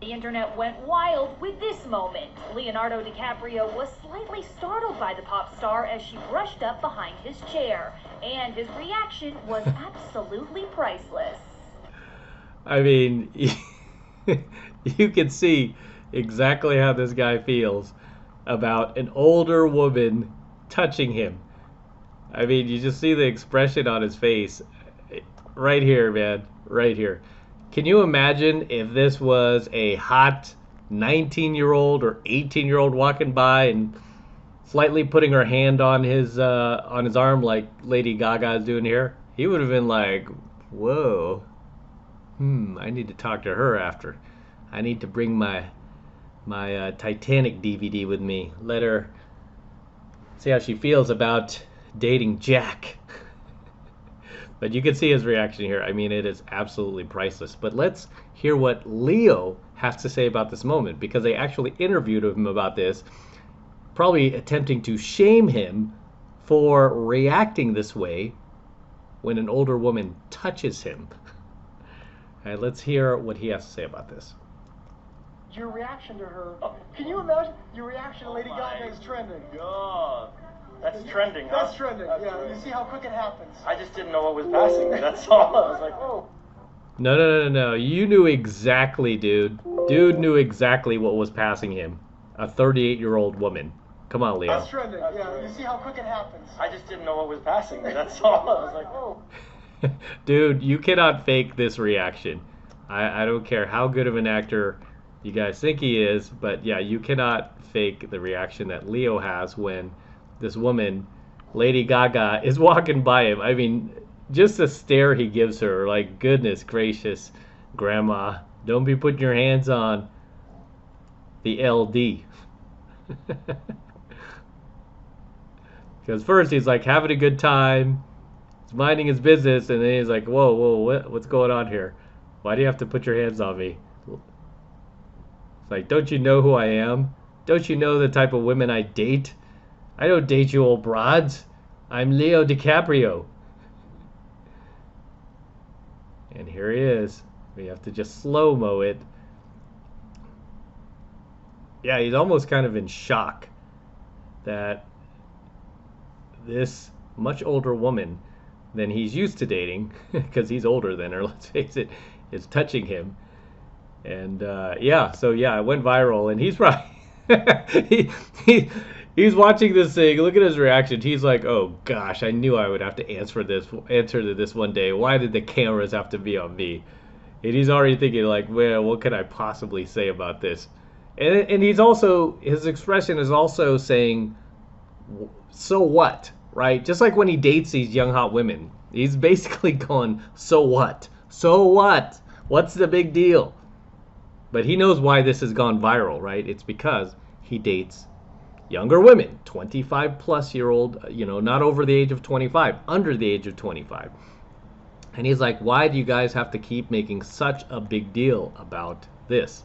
The internet went wild with this moment. Leonardo DiCaprio was slightly startled by the pop star as she brushed up behind his chair, and his reaction was absolutely priceless. I mean, you can see exactly how this guy feels about an older woman touching him. I mean, you just see the expression on his face right here, man, right here. Can you imagine if this was a hot 19-year-old or 18-year-old walking by and slightly putting her hand on his arm like Lady Gaga is doing here? He would have been like, "Whoa, I need to talk to her after. I need to bring my Titanic DVD with me. Let her see how she feels about dating Jack." But you can see his reaction here. I mean, it is absolutely priceless. But let's hear what Leo has to say about this moment, because they actually interviewed him about this, probably attempting to shame him for reacting this way when an older woman touches him. All right, let's hear what he has to say about this. Your reaction to her. Can you imagine? Your reaction to Lady Gaga is trending. God. That's trending, huh? That's trending, yeah. You see how quick it happens. I just didn't know what was passing me, that's all. I was like, oh. No. You knew exactly, dude. Dude knew exactly what was passing him. A 38-year-old woman. Come on, Leo. That's trending, yeah. You see how quick it happens. I just didn't know what was passing me, that's all. I was like, oh. Dude, you cannot fake this reaction. I don't care how good of an actor you guys think he is, but yeah, you cannot fake the reaction that Leo has when this woman, Lady Gaga, is walking by him. I mean, just the stare he gives her, like, goodness gracious, Grandma, don't be putting your hands on the LD. Because first he's like having a good time, he's minding his business, and then he's like, whoa, what's going on here? Why do you have to put your hands on me? It's like, don't you know who I am? Don't you know the type of women I date? I don't date you old broads. I'm Leo DiCaprio. And here he is. We have to just slow-mo it. Yeah, he's almost kind of in shock that this much older woman than he's used to dating, because he's older than her, let's face it, is touching him. And yeah, so yeah, it went viral, and he's right. He's watching this thing. Look at his reaction. He's like, "Oh gosh, I knew I would have to answer to this one day. Why did the cameras have to be on me?" And he's already thinking like, "Well, what could I possibly say about this?" And he's also, his expression is also saying, "So what?" Right? Just like when he dates these young hot women, he's basically going, "So what? So what? What's the big deal?" But he knows why this has gone viral, right? It's because he dates younger women, 25 plus year old, not over the age of 25, under the age of 25. And he's like, why do you guys have to keep making such a big deal about this?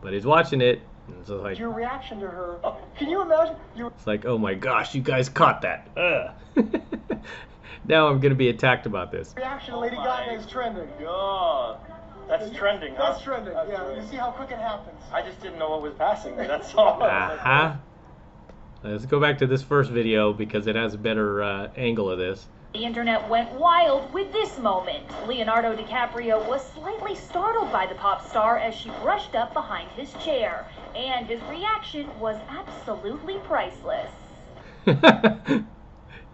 But he's watching it, and it's like, your reaction to her. Can you imagine? It's like, oh my gosh, you guys caught that. Now I'm going to be attacked about this. Reaction to Lady Gaga is trending. God. That's trending, huh? That's trending, yeah. You see how quick it happens. I just didn't know what was passing me, that's all. Let's go back to this first video because it has a better angle of this. The internet went wild with this moment. Leonardo DiCaprio was slightly startled by the pop star as she brushed up behind his chair, and his reaction was absolutely priceless.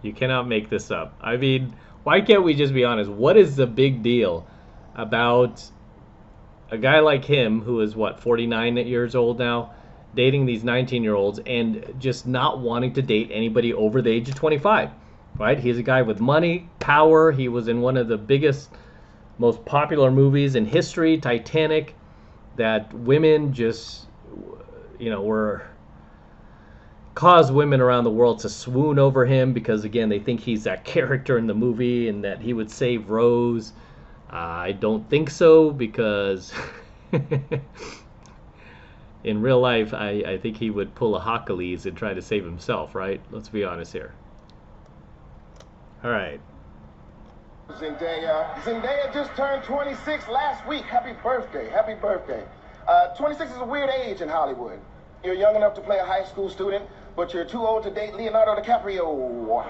You cannot make this up. I mean, why can't we just be honest? What is the big deal about a guy like him who is, what, 49 years old now, dating these 19-year-olds and just not wanting to date anybody over the age of 25, right? He's a guy with money, power. He was in one of the biggest, most popular movies in history, Titanic, that women just, were caused women around the world to swoon over him because, again, they think he's that character in the movie and that he would save Rose. I don't think so, because in real life, I think he would pull a Hercules and try to save himself, right? Let's be honest here. All right. Zendaya just turned 26 last week. Happy birthday. Happy birthday. 26 is a weird age in Hollywood. You're young enough to play a high school student, but you're too old to date Leonardo DiCaprio.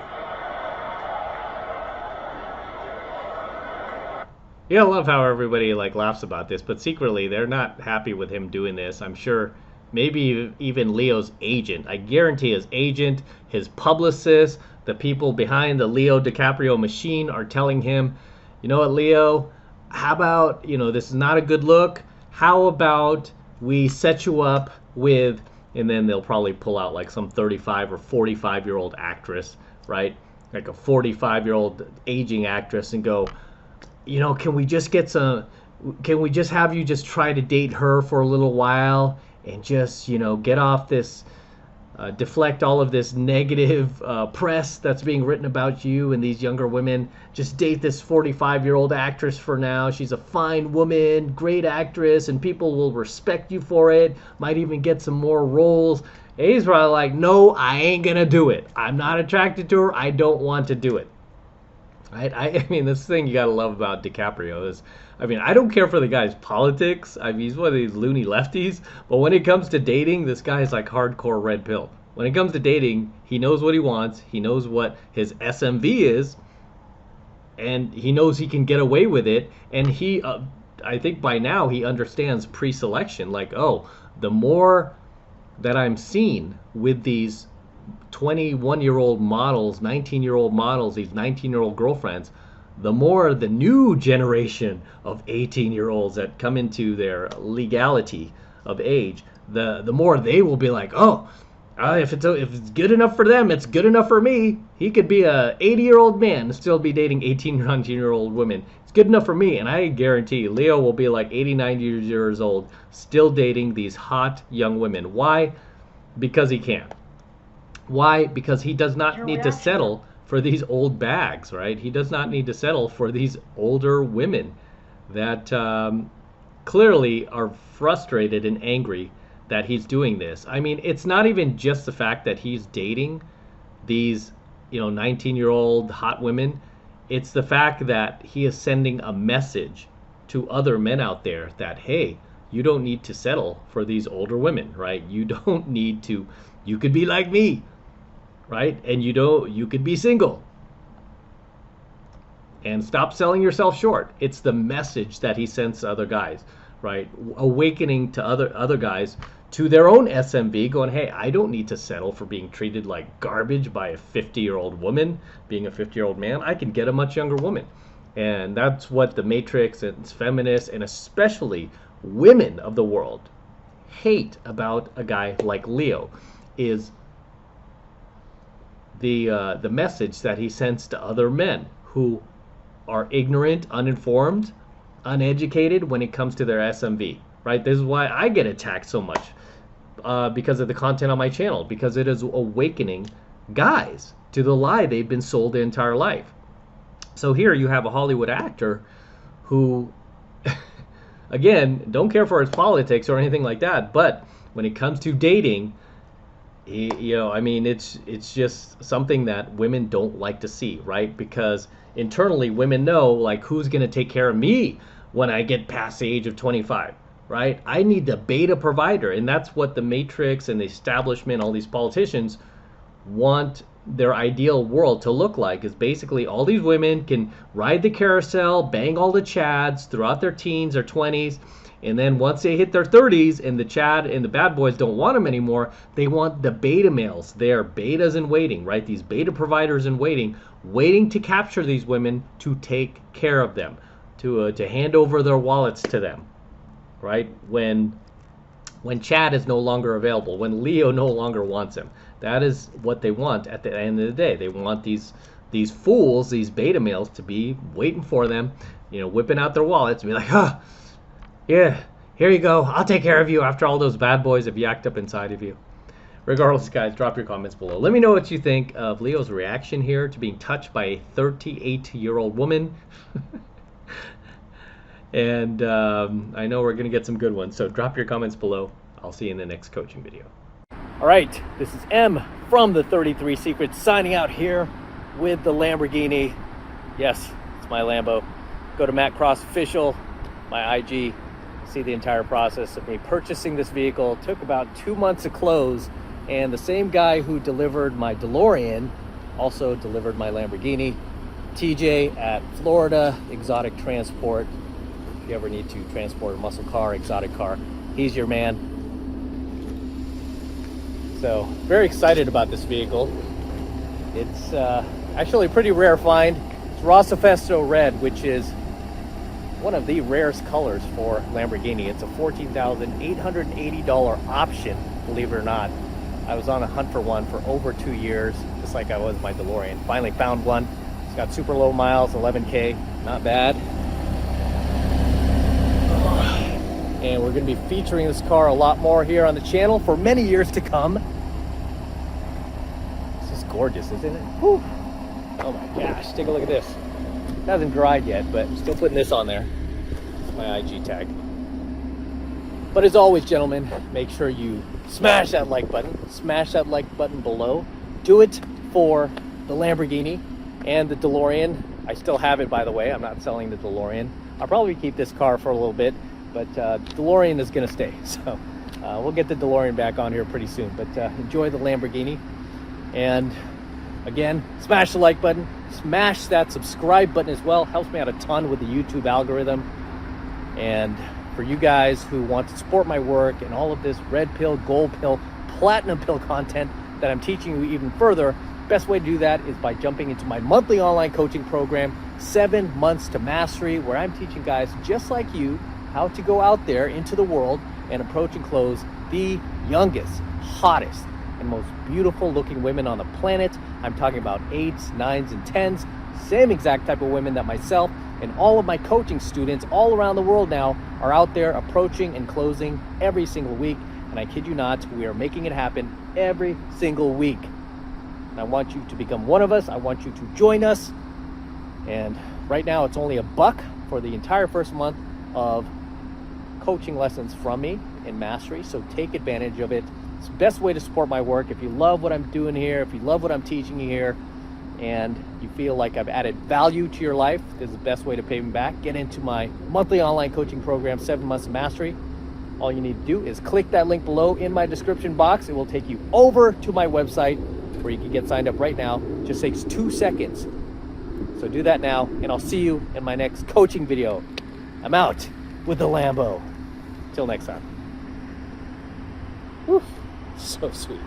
Yeah, I love how everybody like laughs about this, but secretly they're not happy with him doing this. I'm sure maybe even Leo's agent. I guarantee his agent, his publicist, the people behind the Leo DiCaprio machine are telling him, you know what, Leo, how about, this is not a good look. How about we set you up with, and then they'll probably pull out like some 35 or 45-year-old actress, right? Like a 45-year-old aging actress, and go, can we just have you just try to date her for a little while and just, get off this, deflect all of this negative press that's being written about you and these younger women. Just date this 45-year-old actress for now. She's a fine woman, great actress, and people will respect you for it. Might even get some more roles. And he's probably like, no, I ain't gonna do it. I'm not attracted to her. I don't want to do it. Right? I mean, this thing you gotta love about DiCaprio is, I don't care for the guy's politics. He's one of these loony lefties. But when it comes to dating, this guy's like hardcore red pill. When it comes to dating, he knows what he wants. He knows what his SMV is. And he knows he can get away with it. And he, I think by now, he understands pre-selection. Like, oh, the more that I'm seen with these 21-year-old models, 19-year-old models, these 19-year-old girlfriends, the more the new generation of 18-year-olds that come into their legality of age, the more they will be like, oh, if it's good enough for them, it's good enough for me. He could be a 80-year-old man and still be dating 18 or 19-year-old women. It's good enough for me. And I guarantee Leo will be like 89 years old, still dating these hot young women. Why? Because he can. Why? Because he does not need to settle for these old bags, right? He does not need to settle for these older women that clearly are frustrated and angry that he's doing this. It's not even just the fact that he's dating these, 19-year-old hot women. It's the fact that he is sending a message to other men out there that, hey, you don't need to settle for these older women, right? You don't need to, you could be like me, right? And you could be single. And stop selling yourself short. It's the message that he sends to other guys, right? Awakening to other guys to their own SMV, going, hey, I don't need to settle for being treated like garbage by a 50-year-old woman, being a 50-year-old man. I can get a much younger woman. And that's what the Matrix and feminists, and especially women of the world, hate about a guy like Leo, is the message that he sends to other men who are ignorant, uninformed, uneducated when it comes to their SMV, right? This is why I get attacked so much because of the content on my channel, because it is awakening guys to the lie they've been sold their entire life. So here you have a Hollywood actor who, again, don't care for his politics or anything like that, but when it comes to dating, it's just something that women don't like to see, right? Because internally, women know, like, who's going to take care of me when I get past the age of 25, right? I need the beta provider. And that's what the Matrix and the establishment, all these politicians want their ideal world to look like, is basically all these women can ride the carousel, bang all the chads throughout their teens or 20s. And then once they hit their 30s and the Chad and the bad boys don't want them anymore, they want the beta males. They're betas in waiting, right? These beta providers in waiting to capture these women to take care of them, to hand over their wallets to them, right? When Chad is no longer available, when Leo no longer wants him. That is what they want at the end of the day. They want these fools, these beta males, to be waiting for them, whipping out their wallets and be like, yeah, here you go. I'll take care of you after all those bad boys have yacked up inside of you. Regardless, guys, drop your comments below. Let me know what you think of Leo's reaction here to being touched by a 38-year-old woman. And I know we're going to get some good ones, so drop your comments below. I'll see you in the next coaching video. All right, this is M from the 33 Secrets signing out here with the Lamborghini. Yes, it's my Lambo. Go to Matt Cross Official, my IG. See the entire process of me purchasing this vehicle. It took about 2 months to close, and the same guy who delivered my DeLorean also delivered my Lamborghini. TJ at Florida Exotic Transport. If you ever need to transport a muscle car, exotic car, he's your man. So very excited about this vehicle. It's actually a pretty rare find. It's Rossifesto Red, which is one of the rarest colors for Lamborghini. It's a $14,880 option, believe it or not. I was on a hunt for one for over 2 years, just like I was my DeLorean. Finally found one. It's got super low miles, 11K, not bad. And we're gonna be featuring this car a lot more here on the channel for many years to come. This is gorgeous, isn't it? Whew. Oh my gosh, take a look at this. It hasn't dried yet, but I'm still putting this on there. It's my IG tag. But as always, gentlemen, make sure you smash that like button. Smash that like button below. Do it for the Lamborghini and the DeLorean. I still have it, by the way. I'm not selling the DeLorean. I'll probably keep this car for a little bit, but DeLorean is gonna stay. So we'll get the DeLorean back on here pretty soon. But enjoy the Lamborghini. And again, smash the like button. Smash that subscribe button as well. Helps me out a ton with the YouTube algorithm. And for you guys who want to support my work and all of this red pill, gold pill, platinum pill content that I'm teaching you even further, best way to do that is by jumping into my monthly online coaching program, 7 Months to Mastery, where I'm teaching guys just like you how to go out there into the world and approach and close the youngest, hottest, and most beautiful looking women on the planet. I'm talking about 8s, 9s, and 10s, same exact type of women that myself and all of my coaching students all around the world now are out there approaching and closing every single week. And I kid you not, we are making it happen every single week. And I want you to become one of us. I want you to join us. And right now it's only $1 for the entire first month of coaching lessons from me in Mastery. So take advantage of it. It's the best way to support my work. If you love what I'm doing here, if you love what I'm teaching you here, and you feel like I've added value to your life, this is the best way to pay me back. Get into my monthly online coaching program, 7 Months of Mastery. All you need to do is click that link below in my description box. It will take you over to my website where you can get signed up right now. It just takes 2 seconds. So do that now, and I'll see you in my next coaching video. I'm out with the Lambo. Till next time. Whew, so sweet.